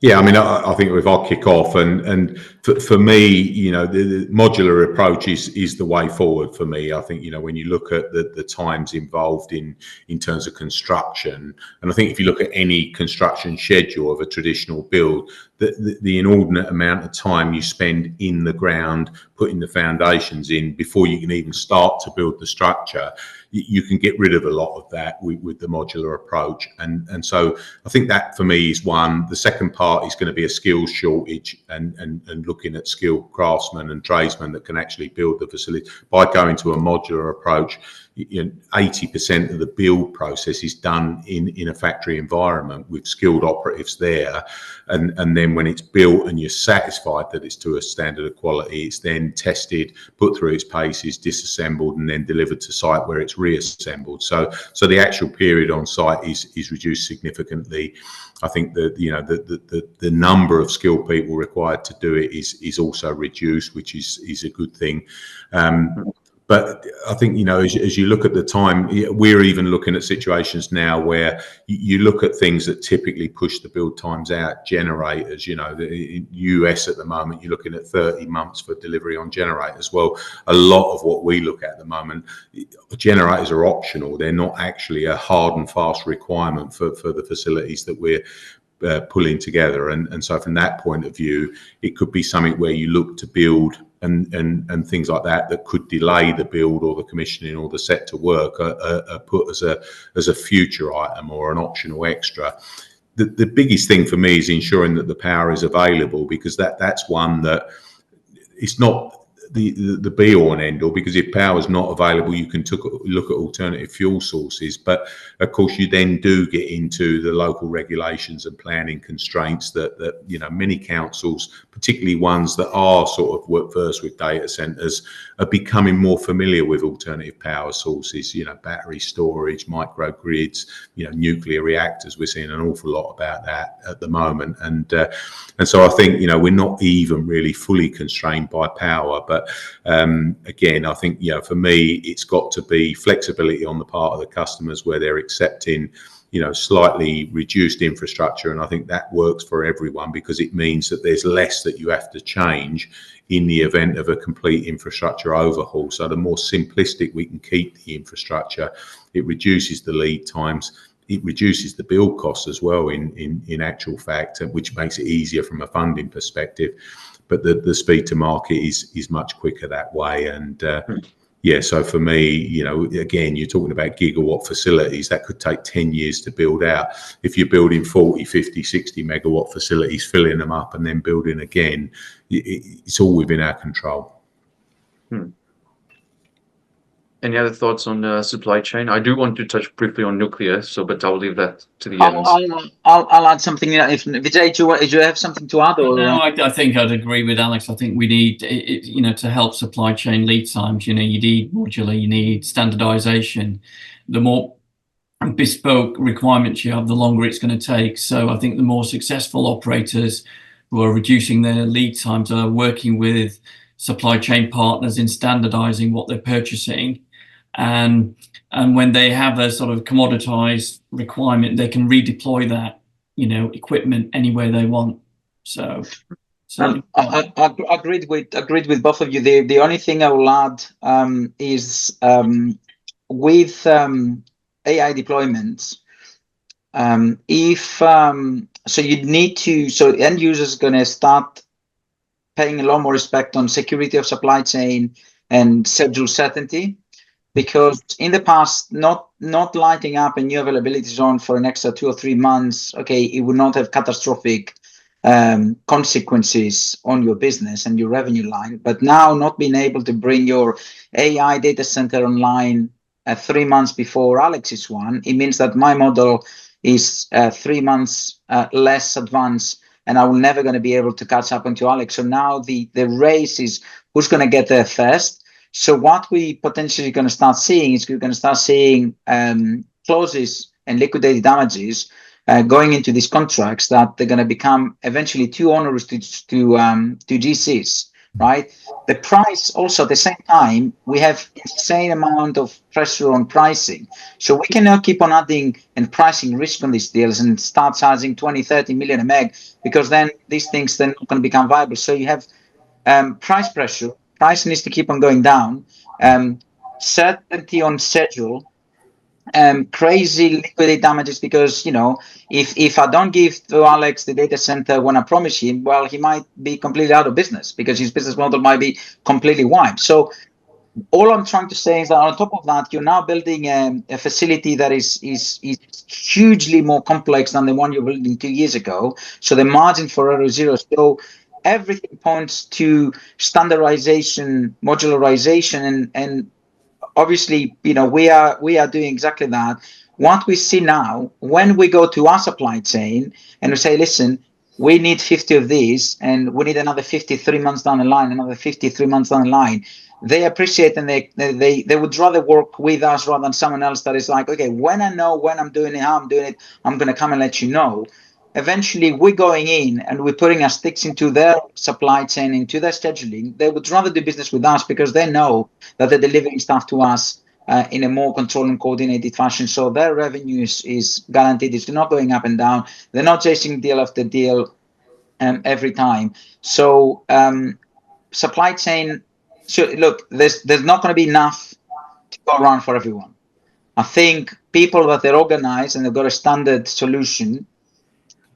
Yeah, I mean, I think if I kick off, and for me, you know, the modular approach is the way forward for me. I think, you know, when you look at the times involved in terms of construction, and I think if you look at any construction schedule of a traditional build, the inordinate amount of time you spend in the ground putting the foundations in before you can even start to build the structure, you can get rid of a lot of that with the modular approach. And so I think that for me is one. The second part is going to be a skills shortage and looking at skilled craftsmen and tradesmen that can actually build the facility. By going to a modular approach, you know, 80% of the build process is done in a factory environment with skilled operatives there, and then when it's built and you're satisfied that it's to a standard of quality, it's then tested, put through its paces, disassembled, and then delivered to site where it's reassembled. So the actual period on site is reduced significantly. I think that, you know, the number of skilled people required to do it is also reduced, which is a good thing. But I think, you know, as you look at the time, we're even looking at situations now where you look at things that typically push the build times out. Generators, you know, in US at the moment, you're looking at 30 months for delivery on generators. Well, a lot of what we look at the moment, generators are optional. They're not actually a hard and fast requirement for the facilities that we're pulling together. And so from that point of view, it could be something where you look to build and things like that could delay the build or the commissioning or the set to work are put as a future item or an optional extra. The biggest thing for me is ensuring that the power is available, because that's one that it's not the be all and end all, because if power is not available, you can look at alternative fuel sources. But of course, you then do get into the local regulations and planning constraints that you know, many councils, particularly ones that are sort of versed with data centers, are becoming more familiar with alternative power sources. You know, battery storage, microgrids, you know, nuclear reactors. We're seeing an awful lot about that at the moment, and so I think, you know, we're not even really fully constrained by power. But again, I think, you know, for me, it's got to be flexibility on the part of the customers where they're accepting, you know, slightly reduced infrastructure. And I think that works for everyone, because it means that there's less that you have to change in the event of a complete infrastructure overhaul. So the more simplistic we can keep the infrastructure, it reduces the lead times. It reduces the build costs as well in actual fact, which makes it easier from a funding perspective. But the speed to market is much quicker that way. And yeah, so for me, you know, again, you're talking about gigawatt facilities that could take 10 years to build out. If you're building 40, 50, 60 megawatt facilities, filling them up and then building again, it's all within our control. Any other thoughts on the supply chain? I do want to touch briefly on nuclear, but I'll leave that to the end. I'll add something. If Vijay, do you have something to add? Or? No, I think I'd agree with Alex. I think we need, you know, to help supply chain lead times, you know, you need modular, you need standardization. The more bespoke requirements you have, the longer it's going to take. So I think the more successful operators who are reducing their lead times are working with supply chain partners in standardizing what they're purchasing. And when they have a sort of commoditized requirement, they can redeploy that, you know, equipment anywhere they want. So I agreed with both of you. The only thing I will add is with AI deployments, so you need to, so end users are going to start paying a lot more respect on security of supply chain and schedule certainty, because in the past, not lighting up a new availability zone for an extra 2 or 3 months, okay, it would not have catastrophic consequences on your business and your revenue line. But now, not being able to bring your AI data center online 3 months before Alex's one, it means that my model is 3 months less advanced, and I will never going to be able to catch up onto Alex. So now the race is who's going to get there first. So what we potentially going to start seeing is we're going to start seeing clauses and liquidated damages going into these contracts that they're going to become eventually too onerous to GCs, right? The price also at the same time, we have insane amount of pressure on pricing. So we cannot keep on adding and pricing risk on these deals and start charging 20, 30 million a meg, because then these things then not going to become viable. So you have price pressure. Price needs to keep on going down. Certainty on schedule. Crazy liquidity damages, because if I don't give to Alex the data center when I promise him, well, he might be completely out of business because his business model might be completely wiped. So all I'm trying to say is that on top of that, you're now building a facility that is hugely more complex than the one you're building 2 years ago. So the margin for error is zero. So everything points to standardization, modularization, and obviously, we are doing exactly that. What we see now, when we go to our supply chain and we say, listen, we need 50 of these, and we need another 50 3 months down the line, another 50 3 months down the line, they appreciate, and they would rather work with us rather than someone else that is like, okay, when I know when I'm doing it, how I'm doing it, I'm going to come and let you know. Eventually, we're going in and we're putting our sticks into their supply chain, into their scheduling. They would rather do business with us because they know that they're delivering stuff to us in a more controlled and coordinated fashion. So their revenue is guaranteed. It's not going up and down. They're not chasing deal after deal every time. So supply chain. So look, there's not going to be enough to go around for everyone. I think people that they're organized and they've got a standard solution,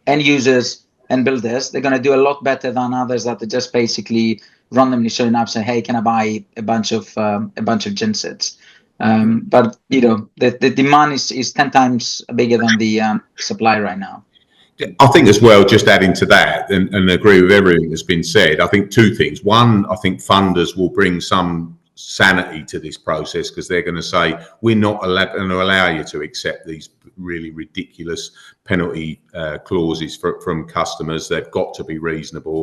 end users and builders, they're going to do a lot better than others that are just basically randomly showing up saying, hey, can I buy a bunch of gensets? But the demand is 10 times bigger than the supply right now. I think as well, just adding to that and agree with everything that's been said, I think 2 things. One, I think funders will bring some sanity to this process, because they're going to say, we're not going to allow you to accept these really ridiculous penalty clauses from customers. They've got to be reasonable,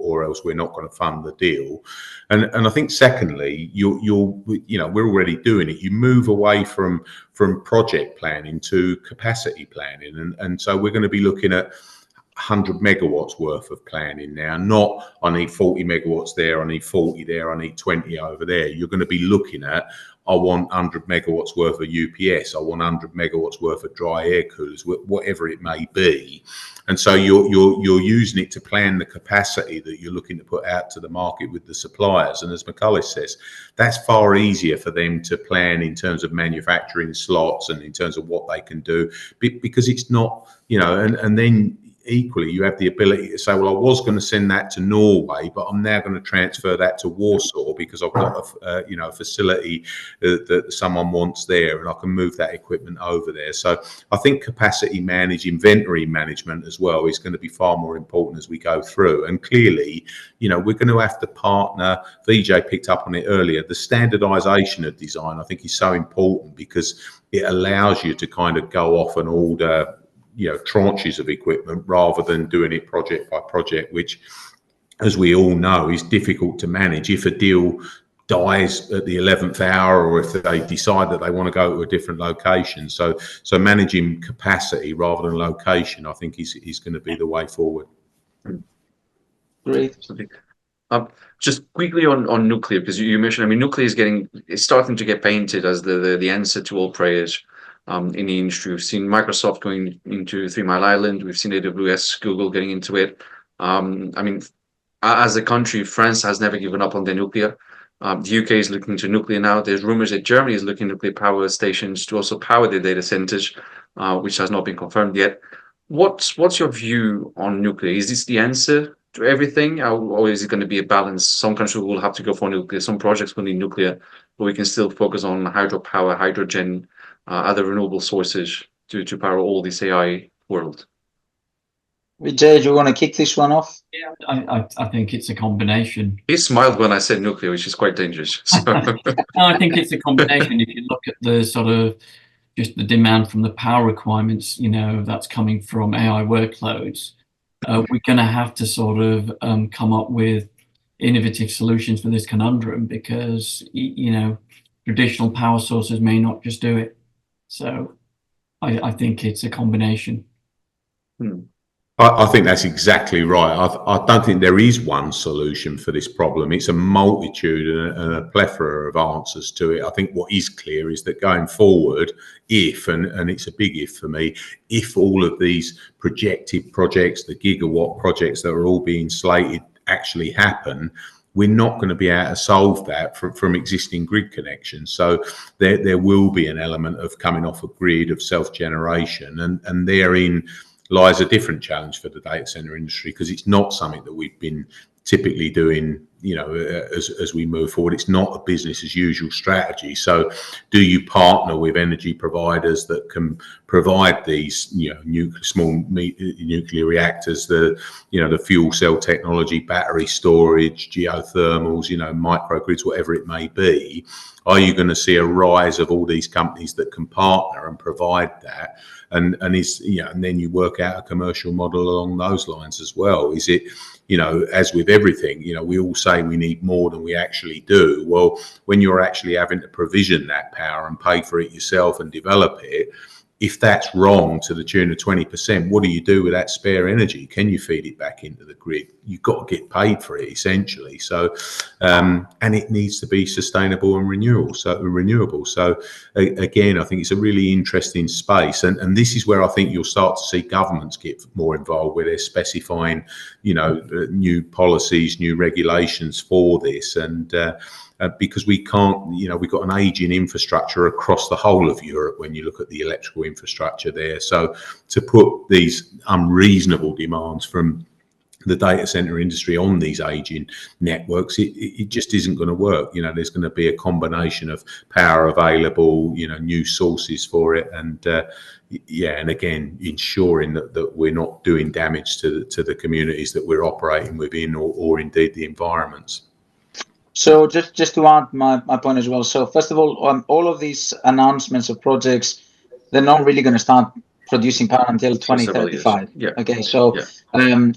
or else we're not going to fund the deal. And I think secondly, we're already doing it. You move away from project planning to capacity planning, and so we're going to be looking at 100 megawatts worth of planning now, not I need 40 megawatts there, I need 40 there, I need 20 over there. You're going to be looking at, I want 100 megawatts worth of UPS, I want 100 megawatts worth of dry air coolers, whatever it may be. And so you're using it to plan the capacity that you're looking to put out to the market with the suppliers. And as McCullough says, that's far easier for them to plan in terms of manufacturing slots and in terms of what they can do, because it's not, and then equally, you have the ability to say, well, I was going to send that to Norway, but I'm now going to transfer that to Warsaw because I've got a facility that someone wants there, and I can move that equipment over there. So I think capacity inventory management as well is going to be far more important as we go through. And clearly, we're going to have to partner. VJ picked up on it earlier. The standardization of design, I think, is so important, because it allows you to kind of go off and order tranches of equipment rather than doing it project by project, which, as we all know, is difficult to manage if a deal dies at the 11th hour, or if they decide that they want to go to a different location. So managing capacity rather than location, I think, is going to be the way forward. Great. Just quickly on nuclear, because you mentioned, nuclear is starting to get painted as the answer to all prayers. In the industry, we've seen Microsoft going into 3 Mile Island. We've seen AWS, Google getting into it. As a country, France has never given up on their nuclear. The UK is looking to nuclear now. There's rumors that Germany is looking at nuclear power stations to also power their data centers, which has not been confirmed yet. What's your view on nuclear? Is this the answer to everything, or is it going to be a balance? Some countries will have to go for nuclear, some projects will need nuclear, but we can still focus on hydropower, hydrogen, other renewable sources to power all this AI world. Vijay, do you want to kick this one off? Yeah, I think it's a combination. He smiled when I said nuclear, which is quite dangerous. So. No, I think it's a combination. If you look at the sort of just the demand from the power requirements, that's coming from AI workloads, we're going to have to sort of come up with innovative solutions for this conundrum, because traditional power sources may not just do it. So I think it's a combination. I think that's exactly right. I don't think there is one solution for this problem. It's a multitude and a plethora of answers to it. I think what is clear is that going forward, and it's a big if for me, if all of these projected projects, the gigawatt projects that are all being slated actually happen, we're not going to be able to solve that from existing grid connections. So there will be an element of coming off a grid, of self-generation, and therein lies a different challenge for the data center industry, because it's not something that we've been typically doing, as we move forward. It's not a business as usual strategy. So do you partner with energy providers that can provide these, small nuclear reactors, the fuel cell technology, battery storage, geothermals, microgrids, whatever it may be? Are you going to see a rise of all these companies that can partner and provide that? And then you work out a commercial model along those lines as well. Is it, as with everything, we all say we need more than we actually do. Well, when you're actually having to provision that power and pay for it yourself and develop it, if that's wrong to the tune of 20%, what do you do with that spare energy? Can you feed it back into the grid? You've got to get paid for it, essentially. So, and it needs to be sustainable and renewable. So again, I think it's a really interesting space. And this is where I think you'll start to see governments get more involved, where they're specifying, new policies, new regulations for this. And because we can't, we've got an aging infrastructure across the whole of Europe when you look at the electrical infrastructure there. So to put these unreasonable demands from the data center industry on these aging networks, it just isn't going to work. There's going to be a combination of power available, new sources for it, and and again, ensuring that we're not doing damage to the communities that we're operating within, or indeed the environments. So just to add my point as well. So first of all of these announcements of projects, they're not really going to start producing power until 2035. Yeah. Okay. So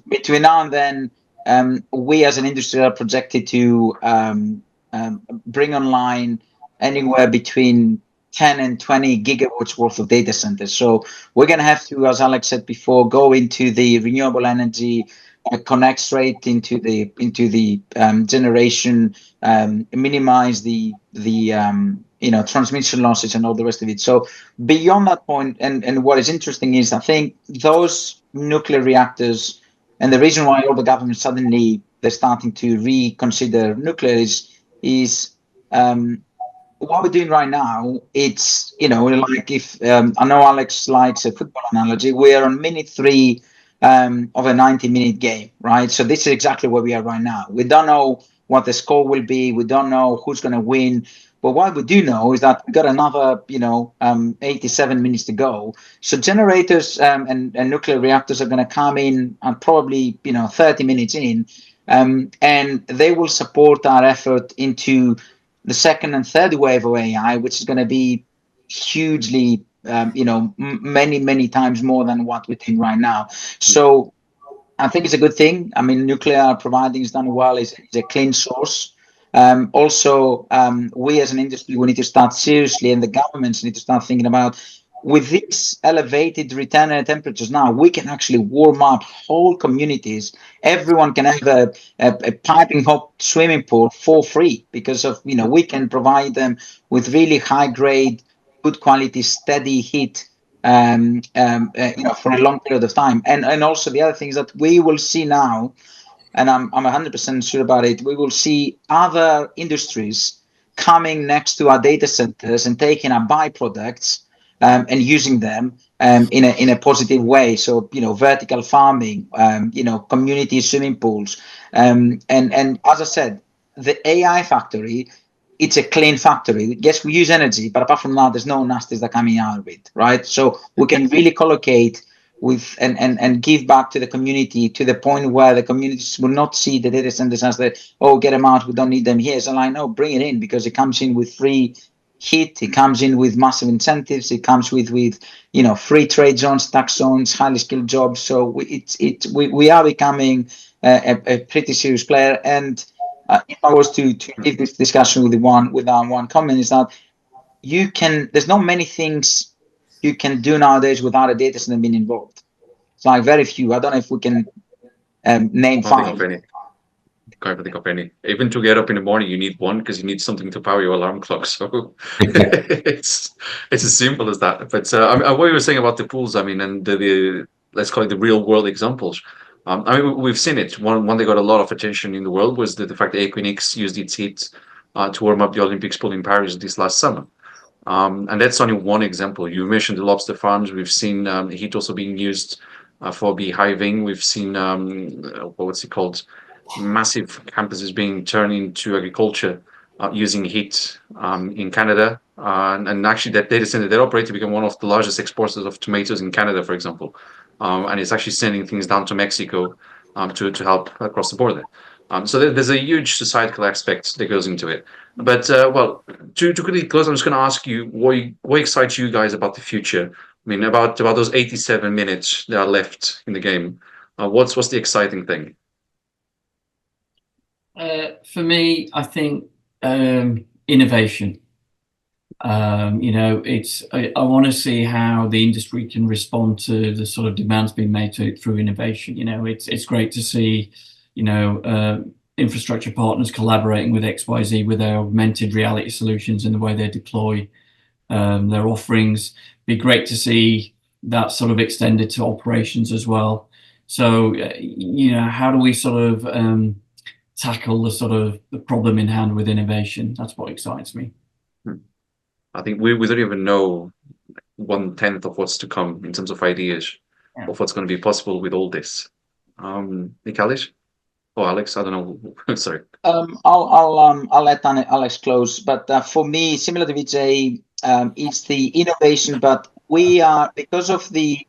between now and then, we as an industry are projected to bring online anywhere between 10 and 20 gigawatts worth of data centers. So we're going to have to, as Alex said before, go into the renewable energy, connect straight into the generation, minimize the transmission losses and all the rest of it. So beyond that point, and what is interesting is, I think those nuclear reactors, and the reason why all the governments suddenly they're starting to reconsider nuclear is what we're doing right now. It's like, if I know Alex likes a football analogy, we're on minute 3 of a 90-minute game, right? So this is exactly where we are right now. We don't know what the score will be. We don't know who's going to win. But what we do know is that we've got another, 87 minutes to go. So generators and nuclear reactors are going to come in and probably, 30 minutes in, and they will support our effort into the second and third wave of AI, which is going to be hugely many times more than what we're doing right now. So I think it's a good thing. I mean, nuclear providing is done well, is a clean source. Also, we as an industry, we need to start seriously, and the governments need to start thinking about, with these elevated return temperatures now, we can actually warm up whole communities. Everyone can have a piping hot swimming pool for free, because of, we can provide them with really high grade, good quality, steady heat, for a long period of time. And also the other thing is that we will see now and I'm 100% sure about it, we will see other industries coming next to our data centers and taking our byproducts and using them in a positive way. So, vertical farming, community swimming pools, and as I said, the AI factory, it's a clean factory. Yes, we use energy, but apart from that, there's no nasties that are coming out of it, right? So we can really collocate with and give back to the community to the point where the communities will not see the data centers as get them out, we don't need them here. So like, no, bring it in, because it comes in with free heat, it comes in with massive incentives, it comes with free trade zones, tax zones, highly skilled jobs. So we are becoming a pretty serious player. And if I was to give this discussion with one comment, is that there's not many things you can do nowadays without a data center being involved. It's like very few. I don't know if we can name five. Can't think of any. Even to get up in the morning, you need one, because you need something to power your alarm clock. So it's as simple as that. But what you were saying about the pools, I mean, and the let's call it the real world examples. I mean, we've seen it. One that got a lot of attention in the world was the fact that Equinix used its heat to warm up the Olympics pool in Paris this last summer. And that's only one example. You mentioned the lobster farms. We've seen heat also being used for beehiving. We've seen what's it called? Massive campuses being turned into agriculture using heat in Canada. And actually, that data center that operated became one of the largest exporters of tomatoes in Canada, for example. And it's actually sending things down to Mexico to help across the border. So there's a huge societal aspect that goes into it. But to quickly close, I'm just going to ask you what excites you guys about the future. I mean, about those 87 minutes that are left in the game. What's the exciting thing? For me, I think innovation. I want to see how the industry can respond to the sort of demands being made to it through innovation. It's great to see, infrastructure partners collaborating with XYZ with their augmented reality solutions and the way they deploy their offerings. Be great to see that sort of extended to operations as well. So, how do we sort of tackle the problem in hand with innovation? That's what excites me. I think we don't even know 1/10 of what's to come in terms of ideas of what's going to be possible with all this. Michalis or Alex? I don't know. Sorry. I'll let Alex close. But for me, similar to Vijay, it's the innovation. But we are, because of the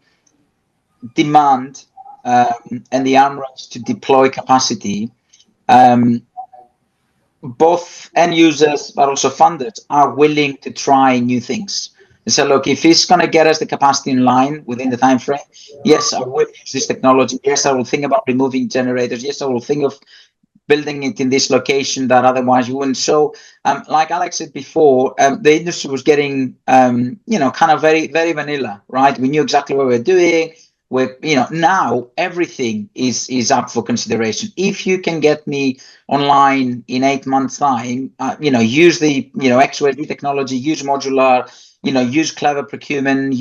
demand and the arm race to deploy capacity, both end users but also funders are willing to try new things and say, look, if it's going to get us the capacity in line within the time frame, yes, I will use this technology. Yes, I will think about removing generators. Yes, I will think of building it in this location that otherwise you wouldn't. So like Alex said before, the industry was getting kind of very, very vanilla, right? We knew exactly what we were doing. Now everything is up for consideration. If you can get me online in 8 months' time, use the XYZ technology, use modular, use clever procurement,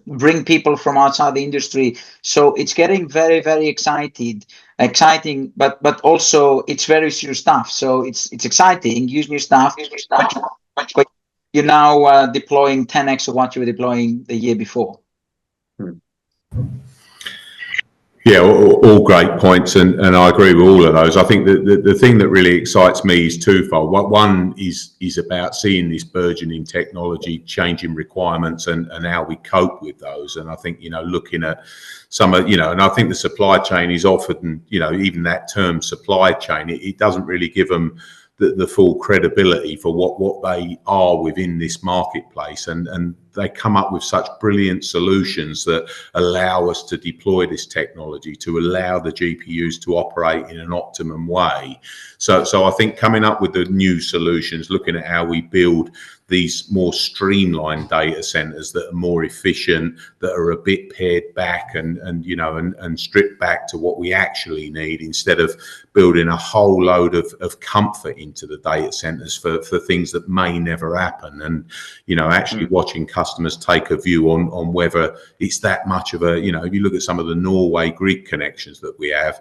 bring people from outside the industry. So it's getting very, very exciting, but also it's very serious stuff. So it's exciting. Use new stuff, but you're now deploying 10x of what you were deploying the year before. Yeah, all great points, and I agree with all of those. I think that the thing that really excites me is twofold. One is about seeing this burgeoning technology changing requirements and how we cope with those. And I think, looking at some of, and I think the supply chain is often, even that term supply chain, it doesn't really give them the full credibility for what they are within this marketplace, and they come up with such brilliant solutions that allow us to deploy this technology to allow the GPUs to operate in an optimum way. So I think coming up with the new solutions, looking at how we build these more streamlined data centers that are more efficient, that are a bit pared back and stripped back to what we actually need, instead of building a whole load of comfort into the data centers for things that may never happen. And, actually watching customers take a view on whether it's that much of a, if you look at some of the Norway grid connections that we have,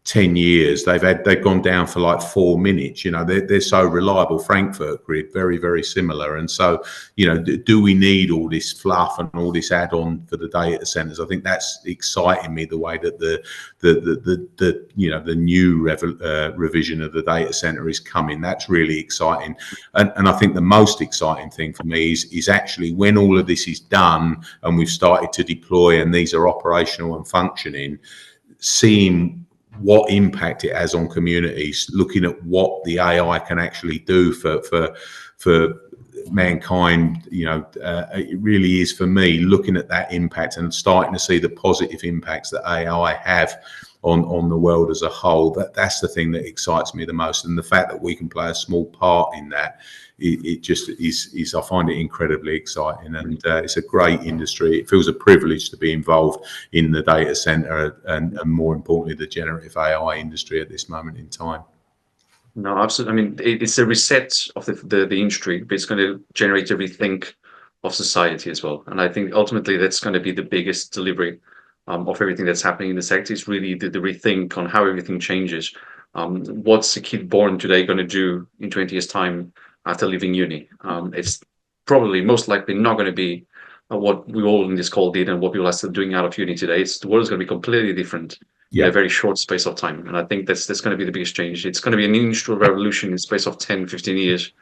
10 years they've gone down for like 4 minutes. They're so reliable. Frankfurt grid, very, very similar. And so, do we need all this fluff and all this add-on for the data centers? I think that's exciting me, the way that the new revision of the data center is coming. That's really exciting. And I think the most exciting thing for me is actually when all of this is done and we've started to deploy and these are operational and functioning, seeing what impact it has on communities, looking at what the AI can actually do for mankind. It really is, for me, looking at that impact and starting to see the positive impacts that AI have on the world as a whole. That's the thing that excites me the most, and the fact that we can play a small part in that, it just is I find it incredibly exciting, and it's a great industry. It feels a privilege to be involved in the data center and more importantly the generative AI industry at this moment in time. No, absolutely. I mean, it's a reset of the industry, but it's going to generate a rethink of society as well. And I think ultimately that's going to be the biggest delivery of everything that's happening in the sector. Is really the rethink on how everything changes. What's a kid born today going to do in 20 years' time after leaving uni? It's probably most likely not going to be what we all in this call did and what people are still doing out of uni today. The world is going to be completely different in a very short space of time. And I think that's going to be the biggest change. It's going to be an industrial revolution in the space of 10, 15 years,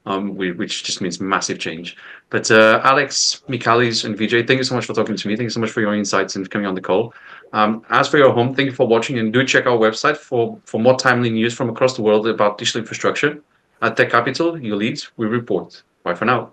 which just means massive change. But Alex, Michalis, and Vijay, thank you so much for talking to me. Thank you so much for your insights and coming on the call. As for your home, thank you for watching, and do check our website for more timely news from across the world about digital infrastructure. At Tech Capital, you lead, we report. Bye for now.